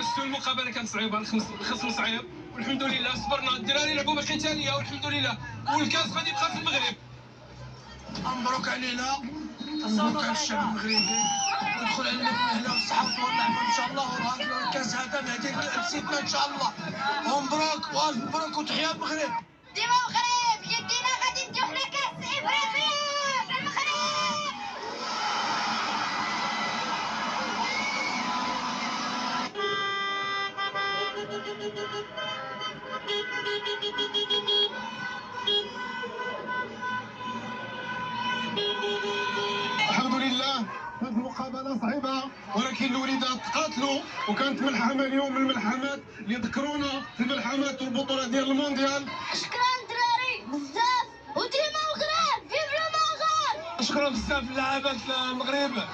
شفتوا المقابله كانت صعيبه، الخصم صعيب والحمد لله صبرنا، الدراري لعبوا بختاليه والحمد لله، والكاس غادي يبقى في المغرب. مبروك علينا، مبروك على الشعب المغربي، ويدخل علينا بالهنا والصحة والنعمة ان شاء الله، وهذا الكاس هذا مهدي لبسيتنا ان شاء الله. ومبروك والف مبروك وتحيا المغرب. ديما المغرب يدينا غادي نديو حنا كاس افريقيا في المغرب. الحمد لله هذه المقابله صعيبه، ولكن الوليدات تقاتلوا، وكانت ملحمه اليوم من الملحمات اللي ذكرونا في الملحمات والبطوله ديال المونديال. شكرا دراري بزاف، وديما المغرب فيف المغرب. شكرا بزاف للاعبات المغرب.